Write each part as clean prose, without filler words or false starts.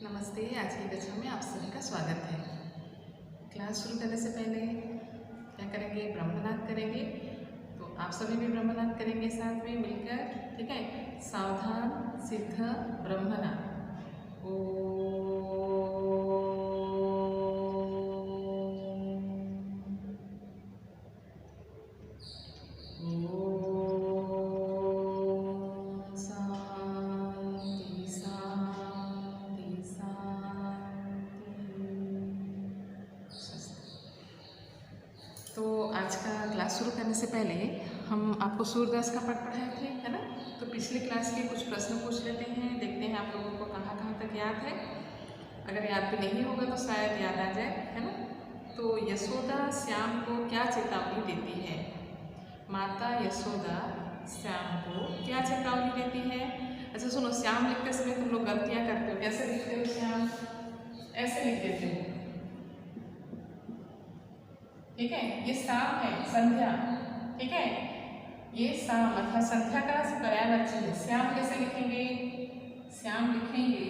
नमस्ते। आज की कक्षा में आप सभी का स्वागत है। क्लास शुरू करने से पहले क्या करेंगे? ब्रह्मनाद करेंगे। तो आप सभी भी ब्रह्मनाद करेंगे साथ में मिलकर, ठीक है? सावधान सिद्ध ब्रह्मनाद। शांति शांति शांति। तो आज का क्लास शुरू करने से पहले हम आपको सूर्यदास का पाठ पढ़ाए थे, है ना? तो पिछले क्लास के कुछ प्रश्न पूछ लेते हैं, देखते हैं आप लोगों को कहाँ कहाँ तक याद है। अगर याद भी नहीं होगा तो शायद याद आ जाए, है ना? तो यशोदा श्याम को क्या चेतावनी देती है? माता यशोदा श्याम को क्या चेतावनी देती है? अच्छा सुनो, श्याम लिखते समय तुम लोग गलतियाँ करते हो। कैसे लिखते हो श्याम? ऐसे लिख देते हो, ठीक है? ये शाम है, संध्या, ठीक है? ये शाम अर्थात संध्या का पर्यायवाची है। श्याम कैसे लिखेंगे? श्याम लिखेंगे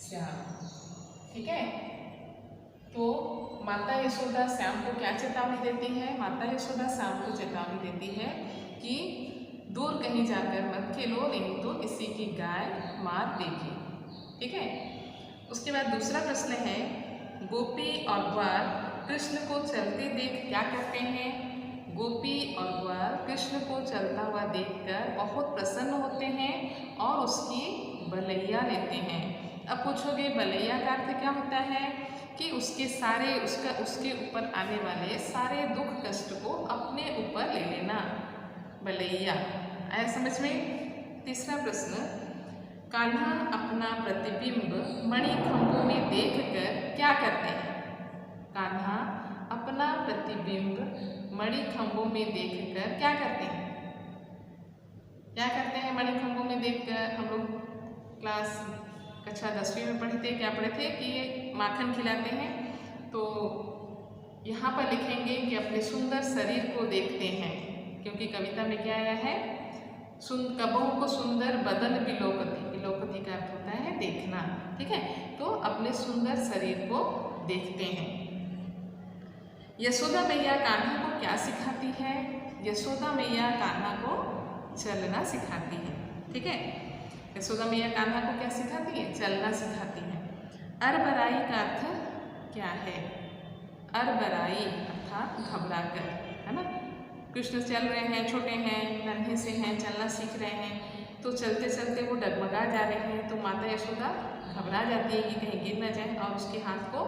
श्याम, ठीक है? तो माता यशोदा श्याम को क्या चेतावनी देती है? माता यशोदा श्याम को चेतावनी देती है कि दूर कहीं जाकर मत खेलो, नहीं तो किसी की गाय मार देगी, ठीक है? उसके बाद दूसरा प्रश्न है, गोपी और ग्वाल कृष्ण को चलते देख क्या करते हैं? गोपी और ग्वाल कृष्ण को चलता हुआ देखकर बहुत प्रसन्न होते हैं और उसकी बलैया लेते हैं। अब पूछोगे बलैया का अर्थ क्या होता है? कि उसके ऊपर आने वाले सारे दुख कष्ट को अपने ऊपर ले लेना, बलैया। आया समझ में? तीसरा प्रश्न, कान्हा अपना प्रतिबिंब मणिखंभों में देखकर क्या करते हैं? कान्हा अपना प्रतिबिंब मणिखंभों में देखकर क्या करते हैं? क्या करते हैं मणिखंभों में देखकर? हम लोग क्लास कक्षा 10वीं में पढ़े थे, क्या पढ़े थे कि ये माखन खिलाते हैं। तो यहाँ पर लिखेंगे कि अपने सुंदर शरीर को देखते हैं, क्योंकि कविता में क्या आया है? कबहू को सुंदर बदन बिलोकती, बिलोकती का अर्थ होता है देखना, ठीक है? तो अपने सुंदर शरीर को देखते हैं। यशोदा मैया कान्हा को क्या सिखाती है? यशोदा मैया कान्हा को चलना सिखाती है, ठीक है? यशोदा मैया कान्हा को क्या सिखाती है? चलना सिखाती है। अरबराई का अर्थ क्या है? अरबराई अर्थात घबरा कर, है ना? कृष्ण चल रहे हैं, छोटे हैं, नन्हे से हैं, चलना सीख रहे हैं, तो चलते चलते वो डगमगा जा रहे हैं। तो माता यशोदा घबरा जाती है कि कहीं गिर न जाए और उसके हाथ को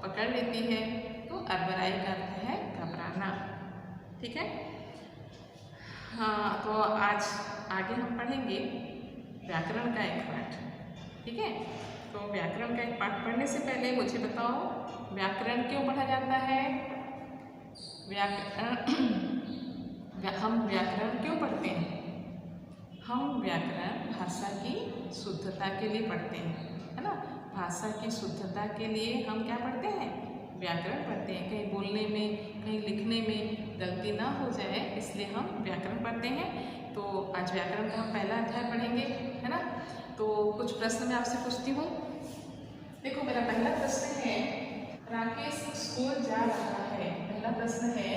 पकड़ लेती है। तो अरबराई का अर्थ है घबराना, ठीक है? हाँ, तो आज आगे हम पढ़ेंगे व्याकरण का एक पाठ, ठीक है? तो व्याकरण का एक पाठ पढ़ने से पहले मुझे बताओ, व्याकरण क्यों पढ़ा जाता है? हम व्याकरण क्यों पढ़ते हैं? हम व्याकरण भाषा की शुद्धता के लिए पढ़ते हैं, है ना? भाषा की शुद्धता के लिए हम क्या पढ़ते हैं? व्याकरण पढ़ते हैं। कहीं बोलने में, कहीं लिखने में गलती ना हो जाए, इसलिए हम व्याकरण पढ़ते हैं। तो आज व्याकरण का हम पहला अध्याय पढ़ेंगे, है ना? तो कुछ प्रश्न मैं आपसे पूछती हूँ। देखो, मेरा पहला प्रश्न है, राकेश स्कूल जा रहा है। पहला प्रश्न है,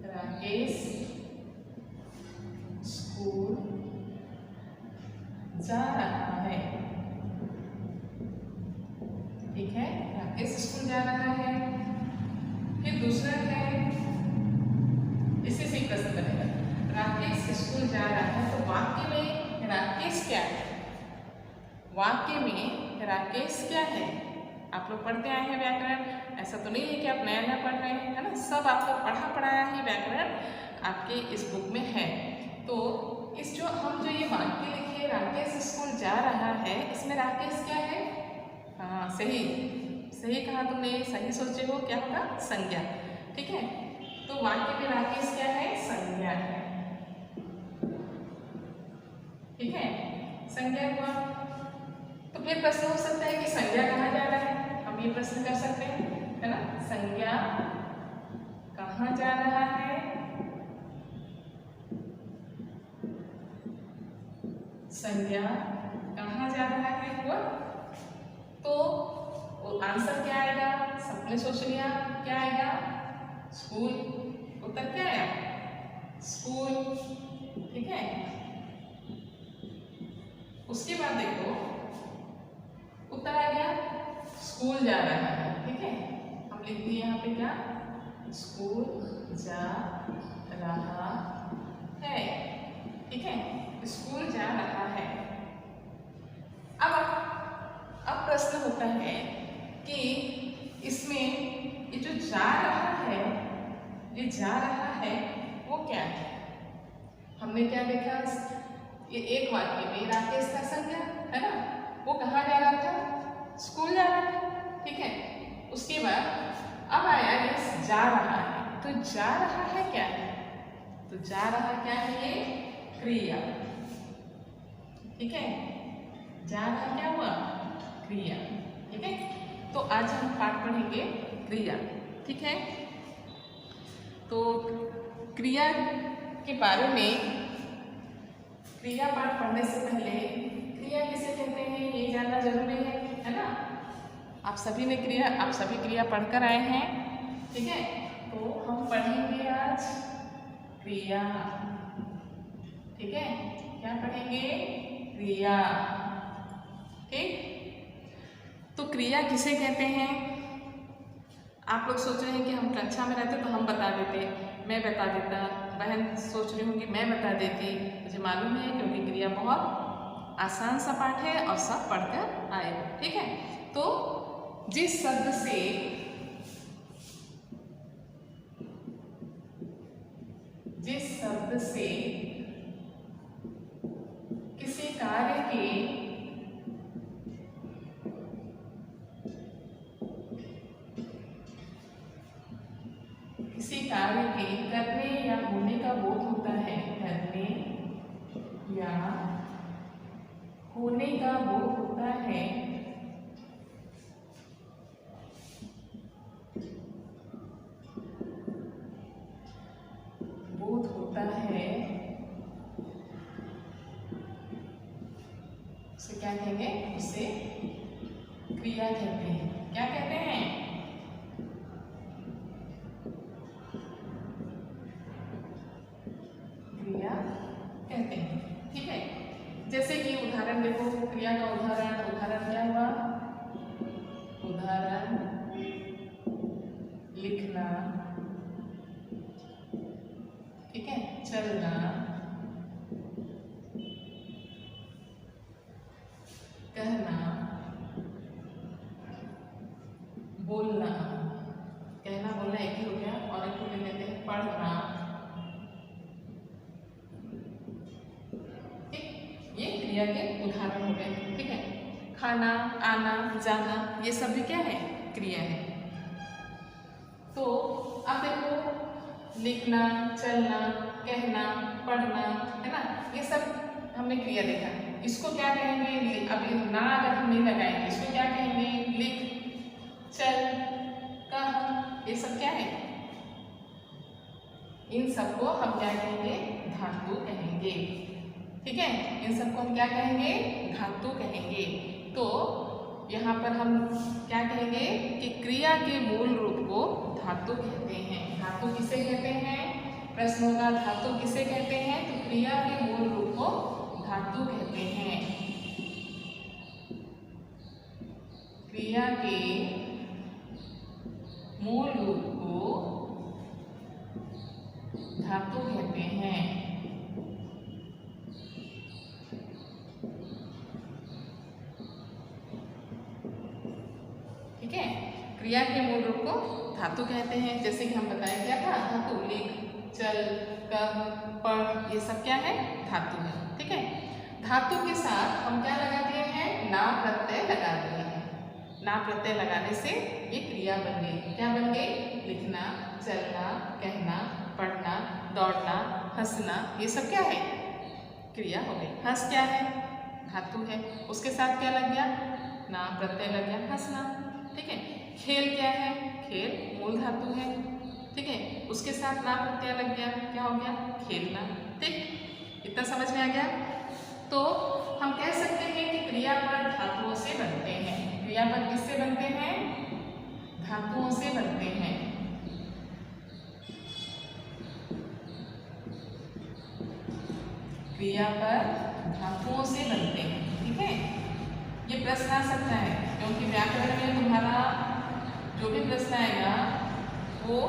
राकेश स्कूल जा रहा है, ठीक है? राकेश स्कूल जा रहा है। फिर दूसरा है, इसी से प्रश्न बनेगा, राकेश स्कूल जा रहा है, तो वाक्य में राकेश क्या है? वाक्य में राकेश क्या है? आप लोग पढ़ते आए हैं व्याकरण, ऐसा तो नहीं है कि आप नया नया पढ़ रहे हैं, है ना? सब आपको पढ़ाया ही व्याकरण आपके इस बुक में है। तो इस जो ये वाक्य लिखे, राकेश स्कूल जा रहा है, इसमें राकेश क्या है? हाँ, सही कहा तुमने, सही सोचे हो। क्या होगा? संज्ञा, ठीक है? तो वाक्य में राकेश क्या है? संज्ञा है, ठीक है? संज्ञा हुआ। तो फिर प्रश्न हो सकता है कि संज्ञा कहाँ जा रहा है? हम ये प्रश्न कर सकते हैं, है ना? संज्ञा कहाँ जा रहा है? संज्ञा कहाँ जा रहा है वह, तो आंसर क्या आएगा, सबने सोच लिया क्या आएगा, स्कूल। उत्तर क्या आया, स्कूल। ठीक है, उसके बाद देखो उत्तर आ गया स्कूल जा रहा है। ठीक है, हम लिख दिए यहाँ पे क्या, स्कूल जा रहा है। ठीक है, स्कूल जा रहा है। अब प्रश्न होता है कि इसमें ये जो जा रहा है, ये जा रहा है वो क्या है। हमने क्या देखा, ये एक वाक्य में राकेश का संज्ञा है ना, वो कहाँ जा रहा था, स्कूल जा रहा था। ठीक है, उसके बाद अब आया ये जा रहा है, तो जा रहा है क्या है, तो जा रहा क्या है, ये क्रिया। ठीक है, जा रहा क्या हुआ, क्रिया। ठीक है, तो आज हम पाठ पढ़ेंगे क्रिया। ठीक है, तो क्रिया के बारे में, क्रिया पाठ पढ़ने से पहले क्रिया किसे कहते हैं ये जानना जरूरी है ना। आप सभी क्रिया पढ़कर आए हैं। ठीक है, तो हम पढ़ेंगे आज क्रिया। ठीक है, क्या पढ़ेंगे, क्रिया। ठीक, तो क्रिया किसे कहते हैं। आप लोग सोच रहे हैं कि हम कक्षा में रहते तो हम बता देते, मैं बता देता, बहन सोच रही होंगी मैं बता देती। मुझे मालूम है क्योंकि क्रिया बहुत आसान सा पाठ है और सब पढ़कर आए हो। ठीक है, तो जिस शब्द से किसी कार्य के करने या होने का बोध होता है, करने या होने का बोध होता है, उसे क्या कहेंगे, उसे क्रिया कहते हैं। क्या कहते हैं, क्रिया कहते हैं। ठीक है, जैसे कि उदाहरण देखो, क्रिया का उदाहरण क्या हुआ, उदाहरण लिखना। ठीक है, चलना, कहना, बोलना। कहना बोलना एक ही हो गया, और एक को ले लेते हैं पढ़ना। ठीक, ये क्रिया के उदाहरण हो गए। ठीक है, खाना, आना, जाना, ये सब भी क्या है, क्रिया है। तो अब देखो, लिखना, चलना, कहना, पढ़ना, है ना, ये सब हमने क्रिया देखा। इसको क्या कहेंगे, अभी ना अगर हम नहीं लगाएंगे, इसको क्या कहेंगे, लिख, चल, कह, ये सब क्या है, इन सबको हम क्या कहेंगे, धातु कहेंगे। ठीक है, इन सबको हम क्या कहेंगे, धातु कहेंगे। तो यहाँ पर हम क्या कहेंगे कि क्रिया के मूल रूप को धातु कहते हैं। धातु किसे कहते हैं, प्रश्न होगा धातु किसे कहते हैं, तो क्रिया के मूल रूप को धातु कहते हैं। क्रिया के मूल रूप को धातु कहते हैं। ठीक है, क्रिया के मूल रूप को धातु कहते हैं। जैसे कि हम बताएं क्या था, धातु, लिख, चल, कह, पढ़, ये सब क्या है, धातु है। ठीक है, धातु के साथ हम क्या लगा दिए हैं, ना प्रत्यय लगा दिए हैं। ना प्रत्यय लगाने से ये क्रिया बन गई। क्या बन गई, लिखना, चलना, कहना, पढ़ना, दौड़ना, हंसना, ये सब क्या है, क्रिया हो गई। हंस क्या है, धातु है, उसके साथ क्या लग गया, ना प्रत्यय लग गया, हंसना। ठीक है, खेल क्या है, खेल मूल धातु है। ठीक है, उसके साथ ना प्रत्यय लग गया, क्या हो गया, खेलना। ठीक, इतना समझ में आ गया। तो हम कह सकते हैं कि क्रियापद धातुओं से बनते हैं। क्रियापद किससे बनते हैं? धातुओं से बनते हैं। क्रियापद धातुओं से बनते हैं। ठीक है, ये प्रश्न आ सकता है क्योंकि व्याकरण में तुम्हारा जो भी प्रश्न आएगा वो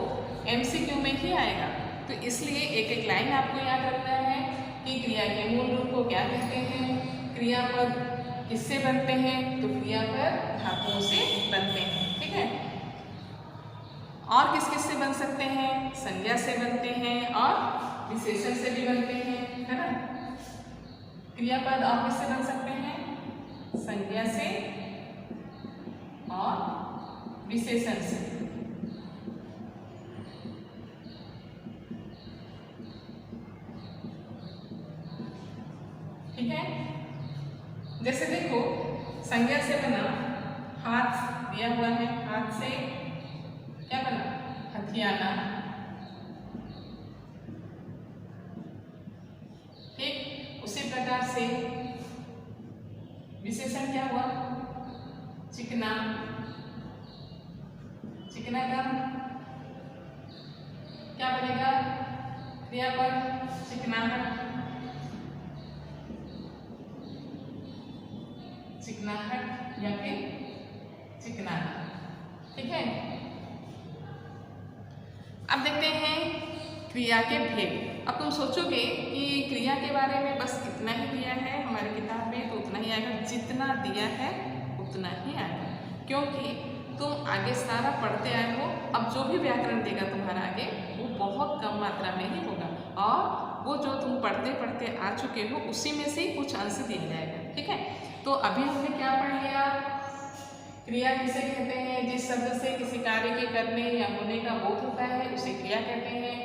MCQ में ही आएगा। तो इसलिए एक एक लाइन आपको याद रखना है कि क्रिया के मूल रूप को क्या कहते हैं, क्रियापद किससे बनते हैं, तो क्रियापद धातुओं से बनते हैं। ठीक है, और किस किस से बन सकते हैं? संज्ञा से बनते हैं और विशेषण से भी बनते हैं, है ना। क्रियापद और किससे बन सकते हैं? संज्ञा से और विशेषण से। ठीक है, जैसे देखो संज्ञा से बना हाथ दिया हुआ है, हाथ से क्या बना? हथियाना। ठीक, उसी प्रकार से विशेषण क्या हुआ? चिकना। चिकना का क्या बनेगा? क्रियापद चिकनाहट। चिकनाहट या फिर चिकनाना। ठीक है, अब देखते हैं क्रिया के भेद। अब तुम सोचोगे कि क्रिया के बारे में बस इतना ही दिया है हमारी किताब में, तो उतना ही आएगा। जितना दिया है उतना ही आएगा, क्योंकि तुम आगे सारा पढ़ते आए हो। अब जो भी व्याकरण देगा तुम्हारा आगे वो बहुत कम मात्रा में ही होगा, और वो जो तुम पढ़ते पढ़ते आ चुके हो उसी में से ही कुछ अंश दिया जाएगा। ठीक है, तो अभी हमने क्या पढ़ लिया? क्रिया किसे कहते हैं? जिस शब्द से किसी कार्य के करने या होने का बोध होता है उसे क्रिया कहते हैं।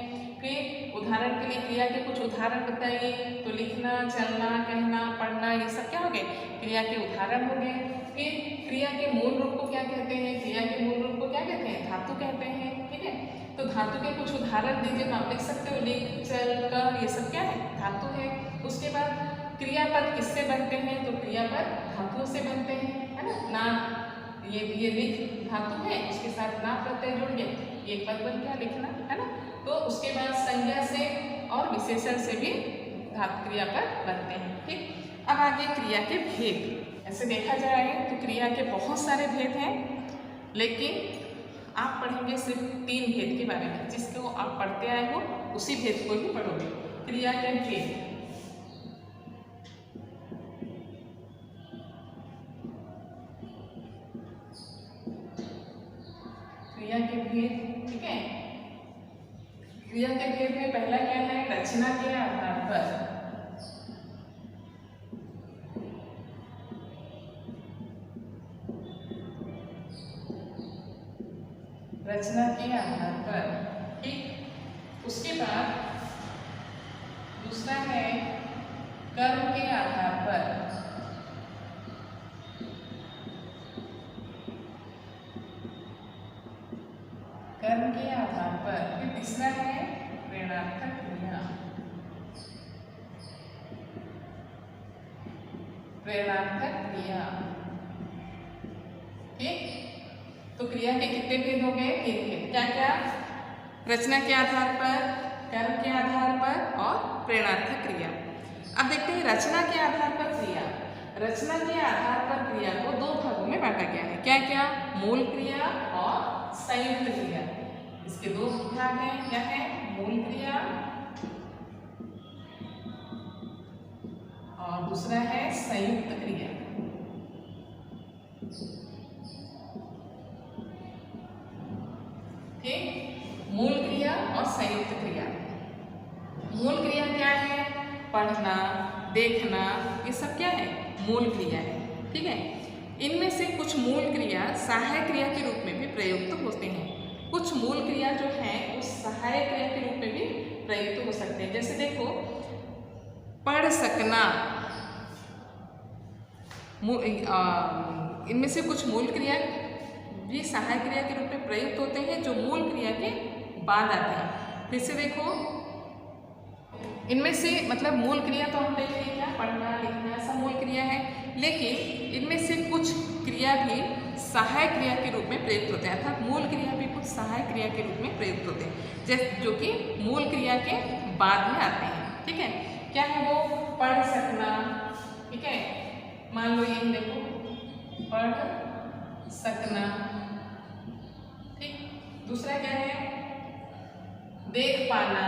फिर उदाहरण के लिए क्रिया के कुछ उदाहरण बताइए, तो लिखना, चलना, कहना, पढ़ना, ये सब क्या हो गए? क्रिया के उदाहरण हो गए। फिर क्रिया के मूल रूप को क्या कहते हैं? क्रिया के मूल रूप को क्या कहते हैं? धातु कहते हैं। ठीक है, तो धातु के कुछ उदाहरण दीजिए, तो आप लिख सकते हो लिख, चल, कर, ये सब क्या है? धातु है। उसके बाद क्रियापद किससे बनते हैं? तो क्रियापद धातुओं से बनते हैं, है ना। ना ये लिख धातु है, उसके साथ ना प्रत्यय जोड़ के ये पद बन गया लिखना, है ना। तो उसके बाद संज्ञा से और विशेषण से भी धातु क्रियापद बनते हैं। ठीक, अब आगे क्रिया के भेद। ऐसे देखा जाए तो क्रिया के बहुत सारे भेद हैं, लेकिन आप पढ़ेंगे सिर्फ 3 भेद के बारे में। जिसको आप पढ़ते आए हो उसी भेद को ही पढ़ोगे। क्रिया के भेद। क्रिया के भेद, ठीक है। क्रिया के भेद में पहला क्या है? रचना के आधार पर। रचना के आधार पर, ठीक। उसके बाद दूसरा है कर्म के आधार पर। कर्म के आधार पर। फिर तीसरा है प्रेरणार्थक क्रिया। प्रेरणार्थक क्रिया, ठीक। तो क्रिया के कितने भेद हो गए? 3 भेद। क्या क्या? रचना के आधार पर, कर्म के आधार पर और प्रेरणार्थक क्रिया। अब देखते हैं रचना के आधार पर क्रिया। रचना के आधार पर क्रिया को 2 भागों में बांटा गया है। क्या क्या? मूल क्रिया और संयुक्त क्रिया। इसके 2 भाग हैं। क्या है? मूल क्रिया और दूसरा है संयुक्त क्रिया। ठीक, मूल क्रिया और संयुक्त क्रिया। मूल क्रिया क्या है? पढ़ना, देखना, ये सब क्या है? मूल क्रिया है। ठीक है, इनमें से कुछ मूल क्रिया सहायक क्रिया के रूप में भी प्रयुक्त होते हैं। कुछ मूल क्रिया जो है उस सहायक क्रिया के रूप में भी प्रयुक्त हो सकते हैं। जैसे देखो, पढ़ सकना, इनमें से कुछ मूल क्रिया भी सहायक क्रिया के रूप में प्रयुक्त होते हैं जो मूल क्रिया के बाद आते हैं। फिर से देखो, इनमें से मतलब मूल क्रिया तो हम देख लिए क्या, पढ़ना लिखना सब मूल क्रिया है, लेकिन इनमें से कुछ क्रिया भी सहायक क्रिया के रूप में प्रयुक्त होते हैं, अर्थात मूल क्रिया भी कुछ सहायक क्रिया के रूप में प्रयुक्त होते हैं, जैसे जो कि मूल क्रिया के बाद में आते हैं। ठीक है, क्या है वो, पढ़ सकना। ठीक है, मान लो ये देखो, पढ़ सकना। ठीक, दूसरा क्या है, देख पाना।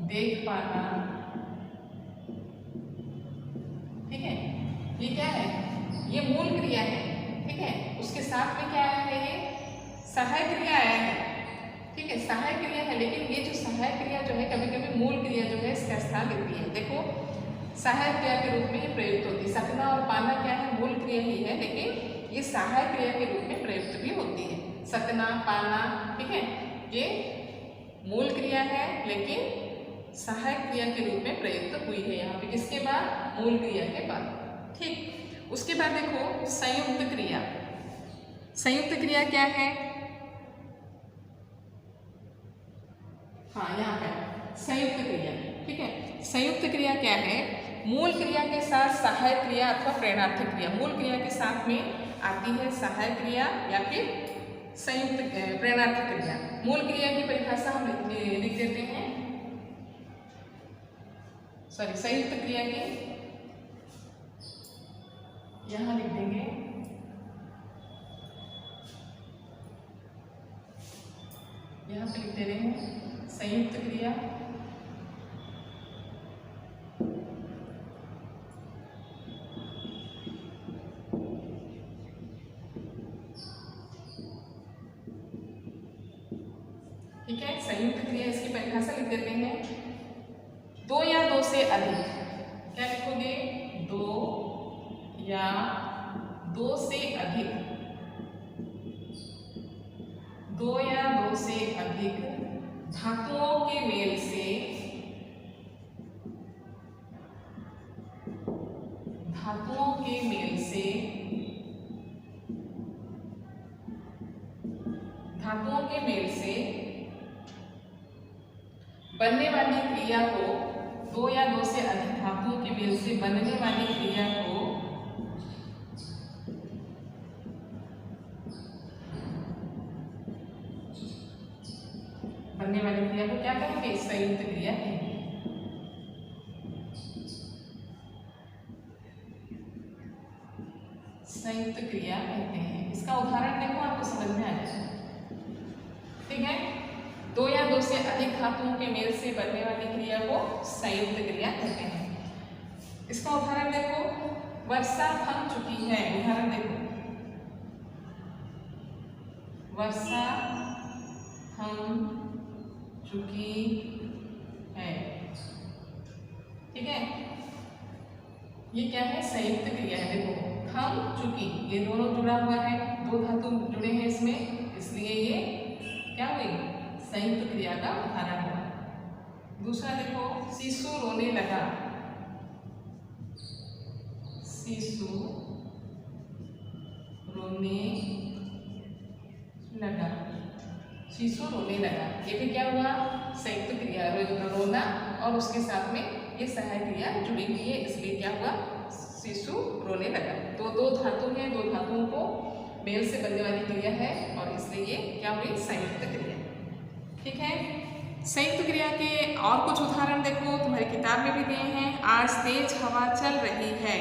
देख पाना। ठीक है, ये क्या है, ये मूल क्रिया है। ठीक है, उसके साथ में क्या आया है, ये सहायक क्रिया आया है। ठीक है, सहायक क्रिया है, लेकिन ये जो सहायक क्रिया जो है कभी कभी मूल क्रिया जो है इसका स्थान लेती है। देखो, सहायक क्रिया के रूप में ये प्रयुक्त होती है। सकना और पाना क्या है, मूल क्रिया ही है, लेकिन ये सहायक क्रिया के रूप में प्रयुक्त भी होती है। सकना, पाना, ठीक है, ये मूल क्रिया है लेकिन सहायक क्रिया के रूप में प्रयुक्त हुई है यहाँ पे, किसके बाद, मूल क्रिया के बाद। ठीक, उसके बाद देखो संयुक्त क्रिया। संयुक्त क्रिया क्या है, हाँ यहाँ पे संयुक्त क्रिया। ठीक है, संयुक्त क्रिया क्या है, मूल क्रिया के साथ सहायक क्रिया अथवा प्रेरणार्थक क्रिया, मूल क्रिया के साथ में आती है सहायक क्रिया या फिर संयुक्त प्रेरणार्थक क्रिया। मूल क्रिया की परिभाषा हम लिख देते हैं, सॉरी संयुक्त क्रिया की यहां लिख देंगे, यहां पे लिख दे रहे हैं संयुक्त क्रिया। ठीक है, संयुक्त क्रिया इसकी परिभाषा लिख देते हैं, दो या दो से अधिक, क्या लिखोगे, दो या दो से अधिक, दो या दो से अधिक धातुओं के मेल से, धातुओं के मेल से, धातुओं के मेल से बनने वाली क्रिया को, दो या दो से अधिक धातुओं के मेल से बनने वाली क्रिया को क्या कहेंगे, संयुक्त क्रिया कहेंगे। संयुक्त क्रिया कहते हैं। इसका उदाहरण देखो, आपको समझ में आ जाएगा। ठीक है, दो या दो से अधिक धातुओं के मेल से बनने वाली क्रिया को संयुक्त क्रिया कहते हैं। इसका उदाहरण देखो, वर्षा थम चुकी है, उदाहरण देखो, वर्षा थम चुकी है। ठीक है, ये क्या है, संयुक्त क्रिया है। देखो, थम चुकी, ये दोनों जुड़ा हुआ है, दो धातु जुड़े हैं इसमें, इसलिए ये क्या हुई, संयुक्त क्रिया का उदाहरण हुआ। दूसरा देखो, शिशु रोने लगा, शिशु रोने लगा, शिशु रोने लगा, ये भी क्या हुआ, संयुक्त क्रिया, रोना और उसके साथ में ये सहायक क्रिया जुड़ी हुई है, इसलिए क्या हुआ, शिशु रोने लगा। तो दो धातु हैं, दो धातुओं को मेल से बनने वाली क्रिया है और इसलिए ये क्या हुई, संयुक्त क्रिया। ठीक है, संयुक्त क्रिया के और कुछ उदाहरण देखो, तुम्हारी किताब में भी दिए हैं। आज तेज हवा चल रही है,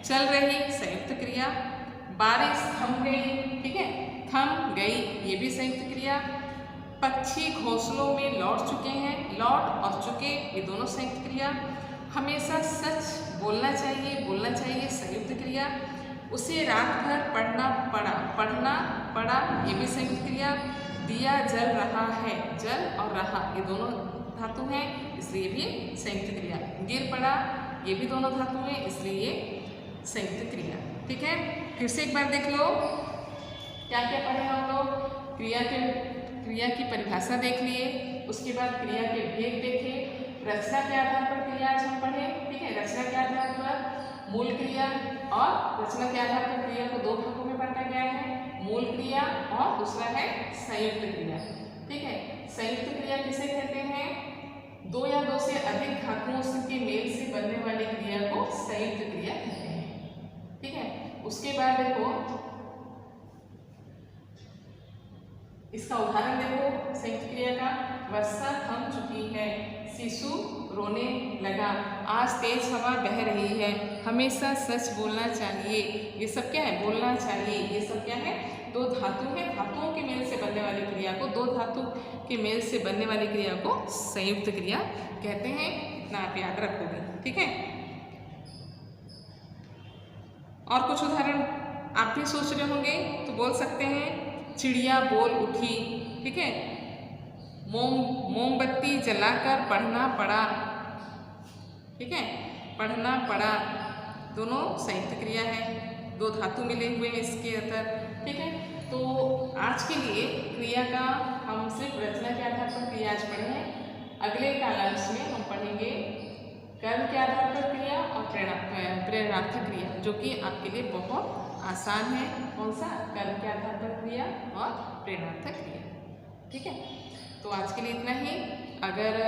चल रही संयुक्त क्रिया। बारिश थम गई, ठीक है, थम गई, ये भी संयुक्त क्रिया। पक्षी घोंसलों में लौट चुके हैं, लौट और चुके, ये दोनों संयुक्त क्रिया। हमेशा सच बोलना चाहिए संयुक्त क्रिया। उसे रात भर पढ़ना पड़ा, ये भी संयुक्त क्रिया। दिया जल रहा है, जल और रहा ये दोनों धातु हैं, इसलिए भी संयुक्त क्रिया। गिर पड़ा, ये भी दोनों धातु हैं, इसलिए ये संयुक्त क्रिया। ठीक है, फिर से एक बार देख लो क्या क्या पढ़े हम लोग। क्रिया की परिभाषा देख लिए, उसके बाद क्रिया के भेद देखे, रचना के आधार पर क्रिया आज हम पढ़े। ठीक है, रचना के आधार पर मूल क्रिया और रचना के आधार पर क्रिया को दो भागों में बांटा गया है, मूल क्रिया और दूसरा है संयुक्त क्रिया। ठीक है, संयुक्त क्रिया किसे कहते हैं? दो या दो से अधिक धातुओं के मेल से बनने वाली क्रिया को संयुक्त क्रिया कहते हैं। ठीक है, उसके बाद देखो इसका उदाहरण देखो संयुक्त क्रिया का। वर्षा थम चुकी है, शिशु रोने लगा, आज तेज हवा बह रही है, हमेशा सच बोलना चाहिए। ये सब क्या है? बोलना चाहिए। ये सब क्या है? दो धातु है, धातुओं के मेल से बनने वाली क्रिया को, दो धातु के मेल से बनने वाली क्रिया को संयुक्त क्रिया कहते हैं। इतना आप याद रखोगे। ठीक है, और कुछ उदाहरण आप भी सोच रहे होंगे तो बोल सकते हैं। चिड़िया बोल उठी। ठीक है, मोमबत्ती जलाकर पढ़ना पड़ा। ठीक है, पढ़ना पड़ा, दोनों संयुक्त क्रिया है, दो धातु मिले हुए हैं इसके अंदर। ठीक है, तो आज के लिए क्रिया का हम सिर्फ रचना के आधार पर क्रिया आज पढ़े हैं। अगले कालांश में हम पढ़ेंगे कर्म के आधार पर क्रिया और प्रेरणार्थक क्रिया, जो कि आपके लिए बहुत आसान है। कौन सा? कर्म के आधार पर क्रिया और प्रेरणार्थक क्रिया। ठीक है, तो आज के लिए इतना ही। अगर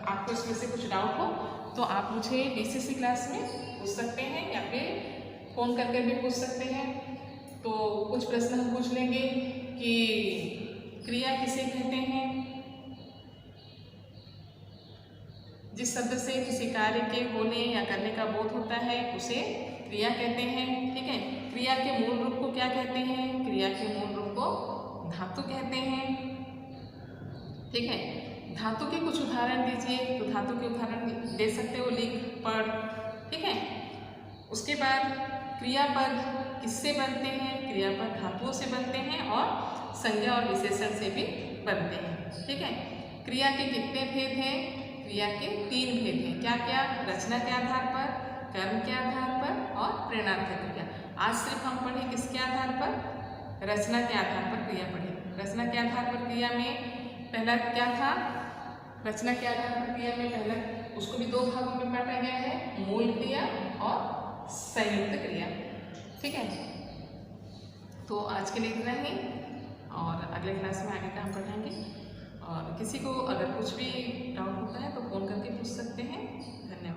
आपको इसमें से कुछ डाउट हो तो आप मुझे बीसीसी क्लास में पूछ सकते हैं या फिर फ़ोन करके भी पूछ सकते हैं। तो कुछ प्रश्न हम पूछ लेंगे कि क्रिया किसे कहते हैं? जिस शब्द से किसी कार्य के होने या करने का बोध होता है उसे क्रिया कहते हैं। ठीक है, क्रिया के मूल रूप को क्या कहते हैं? क्रिया के मूल रूप को धातु कहते हैं। ठीक है, धातु के कुछ उदाहरण दीजिए, तो धातु के उदाहरण दे सकते हो लिख पढ़। ठीक है, उसके बाद क्रियापद किससे बनते हैं? क्रियापद धातुओं से बनते हैं और संज्ञा और विशेषण से भी बनते हैं। ठीक है, क्रिया के कितने भेद हैं? क्रिया के 3 भेद हैं। क्या क्या? रचना के आधार पर, कर्म के आधार पर और प्रेरणार्थक क्रिया। आज सिर्फ हम पढ़े किसके आधार पर? रचना के आधार पर क्रिया पढ़े। रचना के आधार पर क्रिया में पहला क्या था? रचना के आधार पर क्रिया में पहला, उसको भी 2 भागों में बांटा गया है, मूल क्रिया और संयुक्त क्रिया। ठीक है, तो आज के लिए इतना ही, और अगले क्लास में आगे का हम पढ़ेंगे। और किसी को अगर कुछ भी डाउट होता है तो फ़ोन करके पूछ सकते हैं। धन्यवाद।